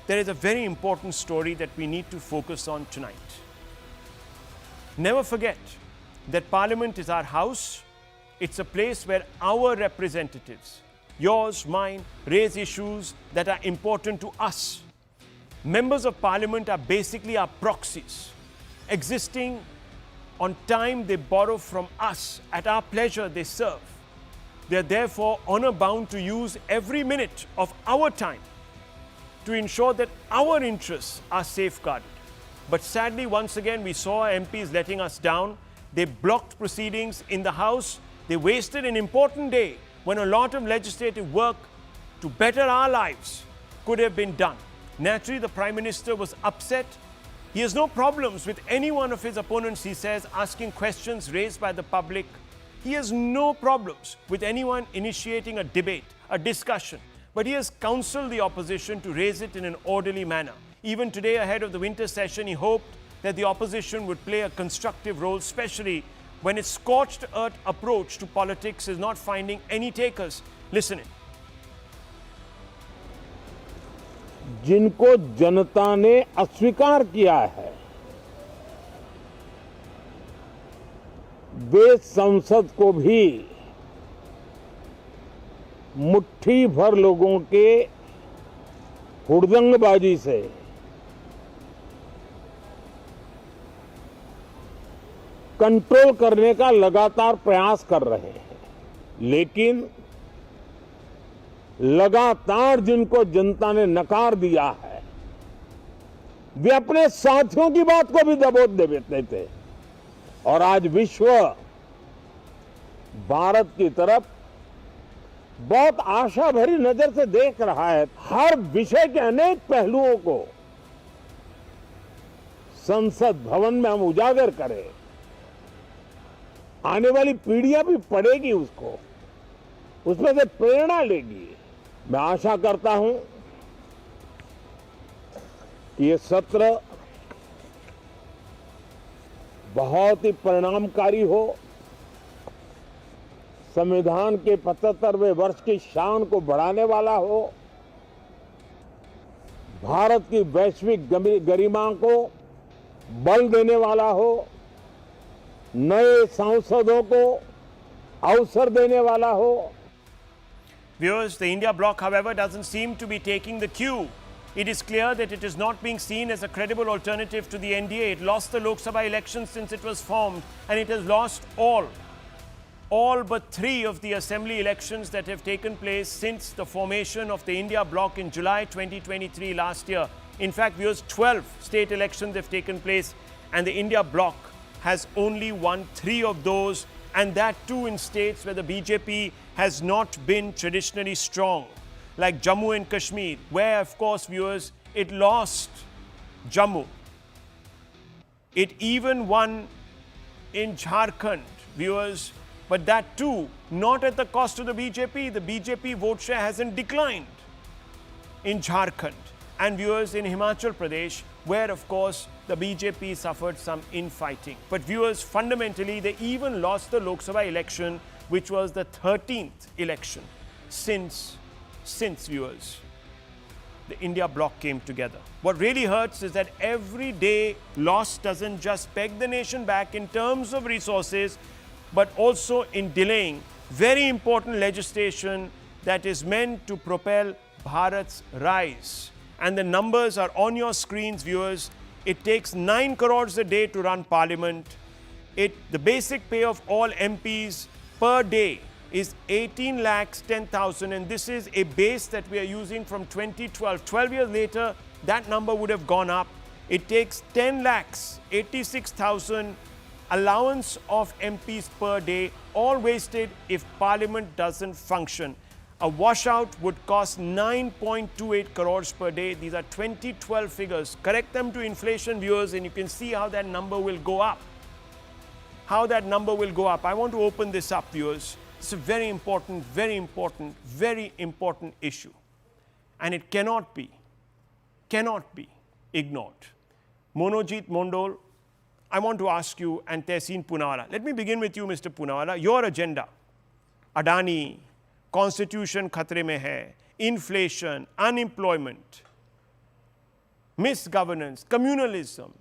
there is a very important story that we need to focus on tonight. Never forget that Parliament is our house. It's a place where our representatives, yours, mine, raise issues that are important to us. Members of Parliament are basically our proxies, existing on time they borrow from us, at our pleasure they serve. They are therefore honor-bound to use every minute of our time to ensure that our interests are safeguarded. But sadly, once again, we saw MPs letting us down. They blocked proceedings in the House. They wasted an important day when a lot of legislative work to better our lives could have been done. Naturally, the Prime Minister was upset. He has no problems with any one of his opponents, he says, asking questions raised by the public. He has no problems with anyone initiating a debate, a discussion. But he has counseled the opposition to raise it in an orderly manner. Even today, ahead of the winter session, he hoped that the opposition would play a constructive role, especially when its scorched earth approach to politics is not finding any takers. Listen in. जिनको जनता ने अस्वीकार किया है, वे संसद को भी मुट्ठी भर लोगों के हुड़दंगबाजी से कंट्रोल करने का लगातार प्रयास कर रहे हैं। लेकिन लगातार जिनको जनता ने नकार दिया है, वे अपने साथियों की बात को भी दबोच देते थे। और आज विश्व भारत की तरफ बहुत आशा भरी नजर से देख रहा है। हर विषय के अनेक पहलुओं को संसद भवन में हम उजागर करें, आने वाली पीढ़ियां भी पढ़ेगी उसको, उसमें से प्रेरणा लेगी। मैं आशा करता हूं कि ये सत्र बहुत ही परिणामकारी हो, संविधान के 75वें वर्ष की शान को बढ़ाने वाला हो, भारत की वैश्विक गरिमा को बल देने वाला हो, नए सांसदों को अवसर देने वाला हो। Viewers, the India bloc, however, doesn't seem to be taking the cue. It is clear that it is not being seen as a credible alternative to the NDA. It lost the Lok Sabha elections since it was formed, and it has lost all but 3 of the assembly elections that have taken place since the formation of the India bloc in July 2023 last year. In fact, viewers, 12 state elections have taken place, and the India bloc has only won 3 of those, and that too in states where the BJP has not been traditionally strong, like Jammu and Kashmir, where, of course, viewers, it lost Jammu. It even won in Jharkhand, viewers, but that too not at the cost of the BJP. The BJP vote share hasn't declined in Jharkhand. And viewers, in Himachal Pradesh, where, of course, the BJP suffered some infighting. But viewers, fundamentally, they even lost the Lok Sabha election, which was the 13th election since viewers, the India bloc came together. What really hurts is that every day loss doesn't just peg the nation back in terms of resources, but also in delaying very important legislation that is meant to propel Bharat's rise. And the numbers are on your screens, viewers. It takes 9 crores a day to run Parliament. The basic pay of all MPs per day is 18 lakhs 10,000, and this is a base that we are using from 2012. 12 years later, that number would have gone up. It takes 10 lakhs 86,000 allowance of MPs per day, all wasted if Parliament doesn't function. A washout would cost 9.28 crores per day. These are 2012 figures. Correct them to inflation, viewers, and you can see how that number will go up. How that number will go up. I want to open this up, viewers. It's a very important issue. And it cannot be ignored. Monojit Mondol, I want to ask you, and Tehseen Poonawalla. Let me begin with you, Mr. Poonawalla. Your agenda, Adani, Constitution khatre mein hai, inflation, unemployment. misgovernance, communalism.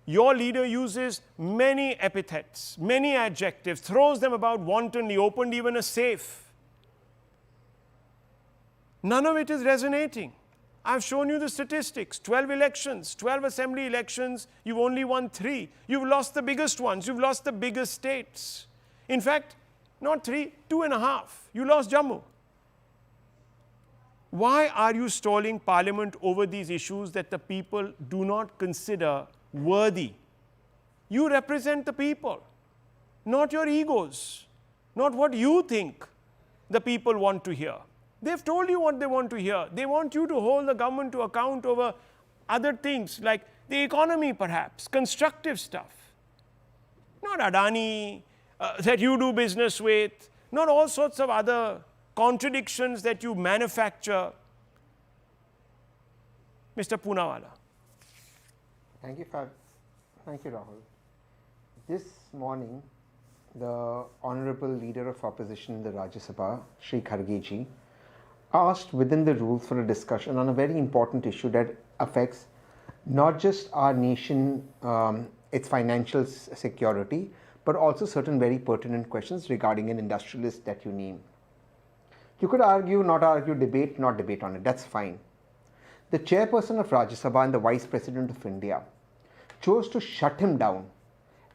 Your leader uses many epithets, many adjectives, throws them about wantonly, opened even a safe. None of it is resonating. I've shown you the statistics. 12 elections, 12 assembly elections, you've only won 3. You've lost the biggest ones. You've lost the biggest states. In fact, not 3, 2.5. You lost Jammu. Why are you stalling Parliament over these issues that the people do not consider worthy? You represent the people, not your egos, not what you think the people want to hear. They've told you what they want to hear. They want you to hold the government to account over other things like the economy perhaps, constructive stuff. Not Adani that you do business with, not all sorts of other contradictions that you manufacture. Mr. Poonawalla. Thank you, Rahul. This morning, the Honorable Leader of Opposition in the Rajya Sabha, Shri Kharge ji, asked within the rules for a discussion on a very important issue that affects not just our nation, its financial security, but also certain very pertinent questions regarding an industrialist that you name. You could argue, not argue, debate, not debate on it. That's fine. The chairperson of Rajya Sabha and the Vice President of India chose to shut him down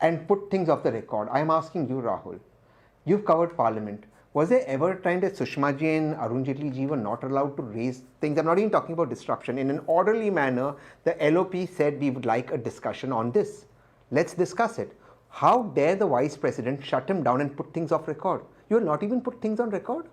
and put things off the record. I'm asking you, Rahul, you've covered Parliament. Was there ever a time that Sushma ji and Arun Jaitley ji were not allowed to raise things? I'm not even talking about disruption. In an orderly manner, the LOP said we would like a discussion on this. Let's discuss it. How dare the Vice President shut him down and put things off record? You will not even put things on record?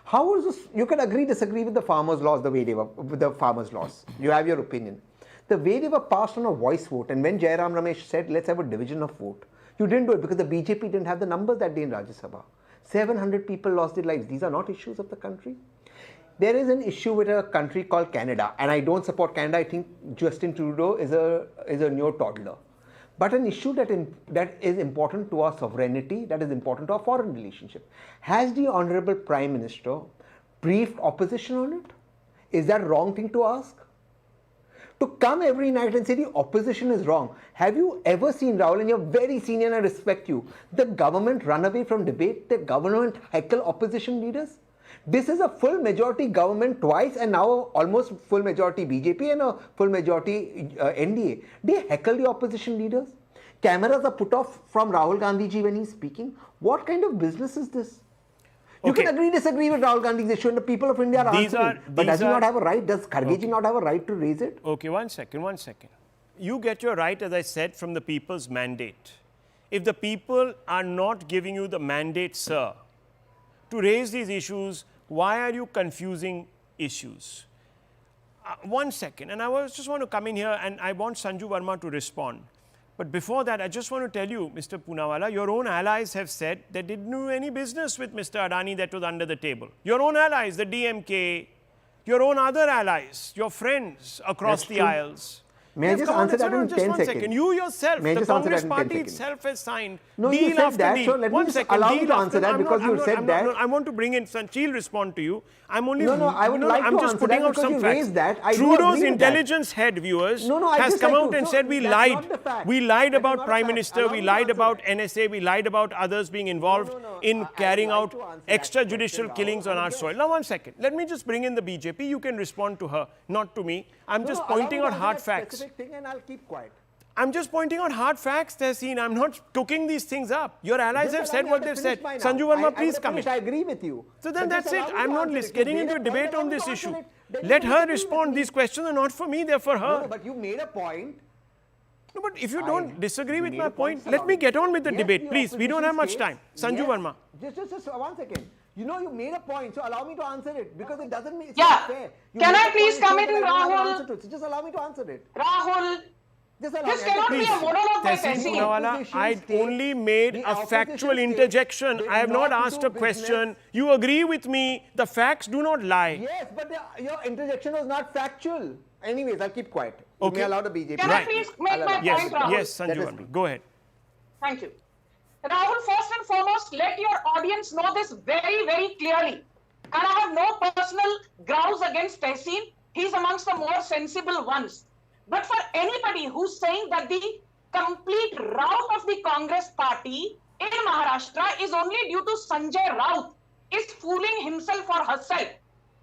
How is this? You can agree, disagree with the farmers' laws, the way they were, with the farmers' laws. You have your opinion. The way they were passed on a voice vote, and when Jairam Ramesh said, let's have a division of vote, you didn't do it because the BJP didn't have the numbers that day in Rajya Sabha. 700 people lost their lives. These are not issues of the country. There is an issue with a country called Canada, and I don't support Canada. I think Justin Trudeau is a new toddler. But an issue that is important to our sovereignty, that is important to our foreign relationship. Has the Honorable Prime Minister briefed opposition on it? Is that a wrong thing to ask? To come every night and say the opposition is wrong. Have you ever seen, Rahul, and you're very senior and I respect you, the government run away from debate, the government heckle opposition leaders? This is a full majority government twice and now almost full majority BJP and a full majority NDA. They heckle the opposition leaders. Cameras are put off from Rahul Gandhi ji when he's speaking. What kind of business is this? You can agree, disagree with Rahul Gandhi's issue and the people of India are answering. But does he not have a right? Does Kharge ji not have a right to raise it? Okay, one second. You get your right, as I said, from the people's mandate. If the people are not giving you the mandate, sir, to raise these issues, why are you confusing issues? One second, and I just want to come in here and I want Sanju Verma to respond. But before that, I just want to tell you, Mr. Poonawalla, your own allies have said they didn't do any business with Mr. Adani that was under the table. Your own allies, the DMK, your own other allies, your friends across the aisles. May I just answer that in 10 seconds? You yourself, the Congress party itself has signed deal after deal. So let me just allow you to answer that because you said that. I want to bring in, she'll respond to you. I'm only... I would like to answer that because you raised that. Trudeau's intelligence head, viewers, has come out and said we lied. We lied about Prime Minister, we lied about NSA, we lied about others being involved in carrying out extrajudicial killings on our soil. Now, one second. Let me just bring in the BJP. You can respond to her, not to me. I'm just pointing out hard facts. Thing and I'll keep quiet. I'm just pointing out hard facts, Tehseen. I'm not cooking these things up. Your allies have said what they've said. Sanju Verma, please come in. I agree with you. So then that's it. I'm not getting into a debate on this issue. Let her respond. These questions are not for me, they're for her. No, but you made a point. No, but if you don't disagree with my point, let me get on with the debate, please. We don't have much time. Sanju Verma. Just 1 second. You know, you made a point, so allow me to answer it because it doesn't make fair. Can I please come in, Rahul? So just allow me to answer it. Rahul, this cannot be a monologue by Tehseen. I only made a factual interjection. I have not asked a question. You agree with me, the facts do not lie. Yes, but your interjection was not factual. Anyways, I'll keep quiet. Okay. You may allow the BJP. Can I please make my point, Rahul? Yes, Sanju Verma. Go ahead. Thank you. Rahul, first and foremost, let your audience know this very, very clearly. And I have no personal grounds against Tehseen. He's amongst the more sensible ones. But for anybody who's saying that the complete rout of the Congress party in Maharashtra is only due to Sanjay Raut, is fooling himself or herself.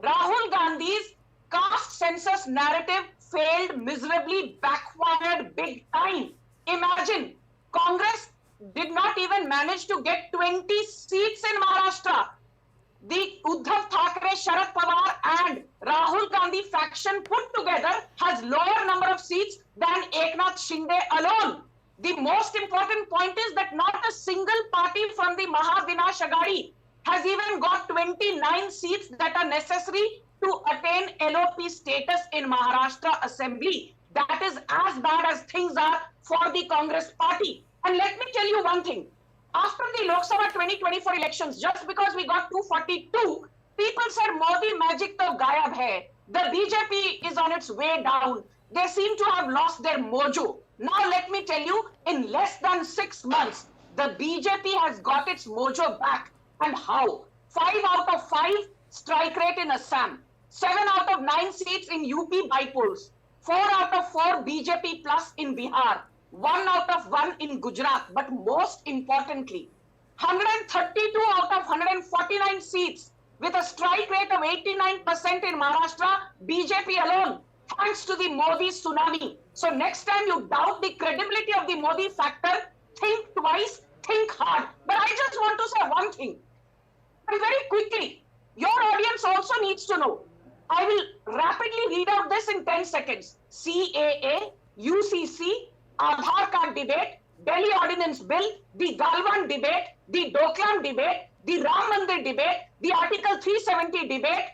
Rahul Gandhi's caste census narrative failed miserably, backfired big time. Imagine, Congress did not even manage to get 20 seats in Maharashtra. The Uddhav Thackeray, Sharad Pawar and Rahul Gandhi faction put together has lower number of seats than Eknath Shinde alone. The most important point is that not a single party from the Mahavinash Aghadi has even got 29 seats that are necessary to attain LOP status in Maharashtra Assembly. That is as bad as things are for the Congress party. And let me tell you one thing. After the Lok Sabha 2024 elections, just because we got 242, people said Modi magic to gayab hai. The BJP is on its way down. They seem to have lost their mojo. Now let me tell you, in less than 6 months, the BJP has got its mojo back. And how? 5 out of 5 strike rate in Assam. 7 out of 9 seats in UP bypolls. 4 out of 4 BJP plus in Bihar. 1 out of 1 in Gujarat, but most importantly, 132 out of 149 seats with a strike rate of 89% in Maharashtra, BJP alone, thanks to the Modi tsunami. So next time you doubt the credibility of the Modi factor, think twice, think hard. But I just want to say one thing, and very quickly, your audience also needs to know. I will rapidly read out this in 10 seconds. CAA, UCC, Aadhaar card debate, Delhi Ordinance Bill, the Galwan debate, the Doklam debate, the Ram Mandir debate, the Article 370 debate,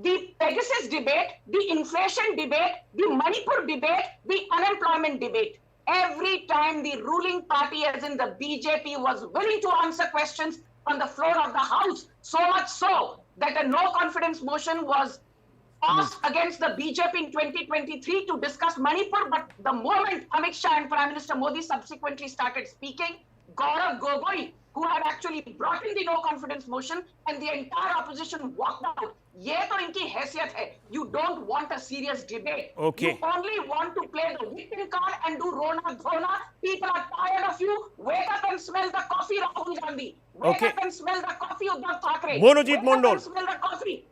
the Pegasus debate, the inflation debate, the Manipur debate, the unemployment debate. Every time the ruling party, as in the BJP, was willing to answer questions on the floor of the House, so much so that a no confidence motion was passed against the BJP in 2023 to discuss Manipur, but the moment Amit Shah and Prime Minister Modi subsequently started speaking, Gaurav Gogoi, who had actually brought in the no confidence motion, and the entire opposition walked out. Ye to inki haisiyat hai. You don't want a serious debate. Okay. You only want to play the victim card and do Rona Dhona. People are tired of you. Wake up and smell the coffee, Rahul Gandhi. Wake Okay. up and smell the coffee, Uddhav Thackeray. Monojit Wake up Mondal. and smell the coffee.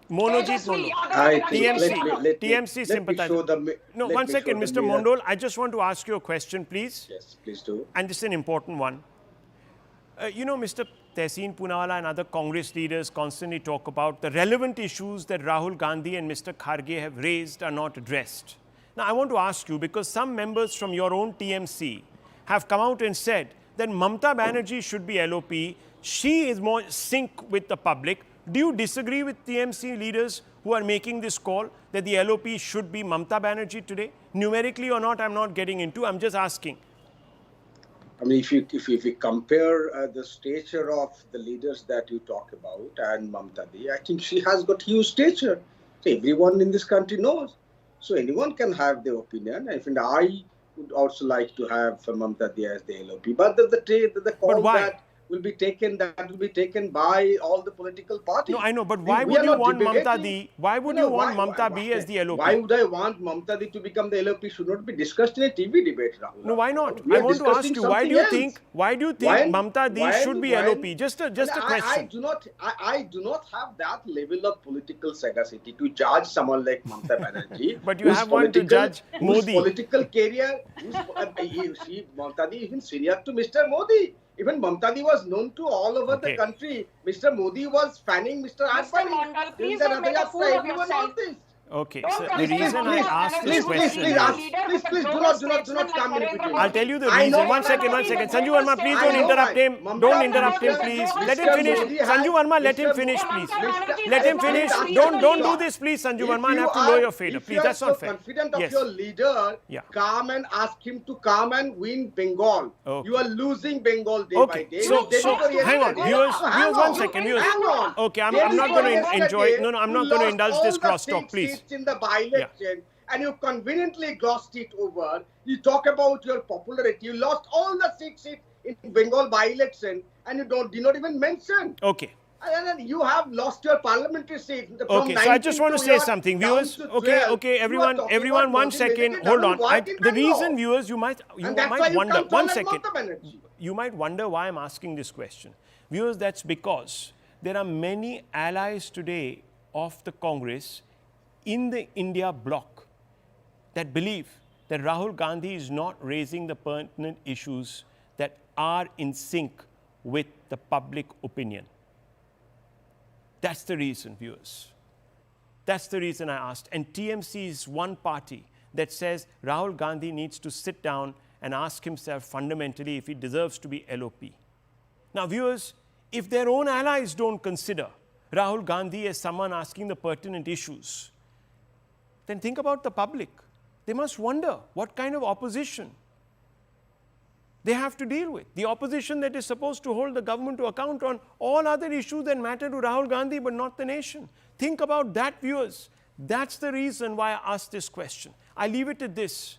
Monojit Mondal. I think TMC sympathizer. No, one second, Mr. Mondal. I just want to ask you a question, please. Yes, please do. And this is an important one. You know, Mr. Tehseen Poonawalla and other Congress leaders constantly talk about the relevant issues that Rahul Gandhi and Mr. Kharge have raised are not addressed. Now, I want to ask you, because some members from your own TMC have come out and said that Mamata Banerjee should be LOP. She is more sync with the public. Do you disagree with TMC leaders who are making this call that the LOP should be Mamata Banerjee today? Numerically or not, I'm not getting into. I'm just asking. I mean, if you compare the stature of the leaders that you talk about and Mamata Di, I think she has got huge stature. So everyone in this country knows. So anyone can have their opinion. I would also like to have Mamata Di as the LOP. But the call that will be taken by all the political parties. No, I know, but why would you want Mamata Di? Why would you want Mamata Di as the LOP? Why would I want Mamata Di to become the LOP? Should not be discussed in a TV debate, Rahul. No, why not? I want to ask you, why do you think Mamata Di should be LOP? Just a question. I do not have that level of political sagacity to judge someone like Mamata Banerjee. But you have one to judge Modi. Political career, Mamata Di is even senior to Mr. Modi. Even Mamata Di was known to all over the country. Mr. Modi was fanning Mr. Advani. Please don't make a fool of yourself. Okay, so the reason I asked this question... Please, do not come in between. I'll tell you the reason. One second. Sanju Verma, please don't interrupt him. Don't interrupt him, please. Let him finish. Sanju Verma, let him finish, please. Let him finish. Don't do this, please, Sanju Verma. I have to lower your fader. Please, that's not fair. If you are so confident of your leader, come and ask him to come and win Bengal. You are losing Bengal day by day. So hang on. Viewers, 1 second. Viewers. Okay, I'm not going to enjoy... No, I'm not going to indulge this cross-talk, please. In the by-election, and you conveniently glossed it over. You talk about your popularity. You lost all the 6 seats in Bengal by-election, and you did not even mention. Okay. And then you have lost your parliamentary seat. From Okay, so I just 19 want to to say your something, down viewers. to Okay, 12, okay, you are everyone, talking everyone, about one Modi second. Banerjee Hold doesn't on. work in The reason, Bangalore. viewers, you might And that's why you wonder. can't One tolerate second. Mamata Banerjee. You might wonder why I'm asking this question. Viewers, that's because there are many allies today of the Congress in the India bloc that believe that Rahul Gandhi is not raising the pertinent issues that are in sync with the public opinion. That's the reason, viewers. That's the reason I asked. And TMC is one party that says Rahul Gandhi needs to sit down and ask himself fundamentally if he deserves to be LOP. Now, viewers, if their own allies don't consider Rahul Gandhi as someone asking the pertinent issues, then think about the public. They must wonder what kind of opposition they have to deal with. The opposition that is supposed to hold the government to account on all other issues that matter to Rahul Gandhi but not the nation. Think about that, viewers. That's the reason why I asked this question. I leave it at this.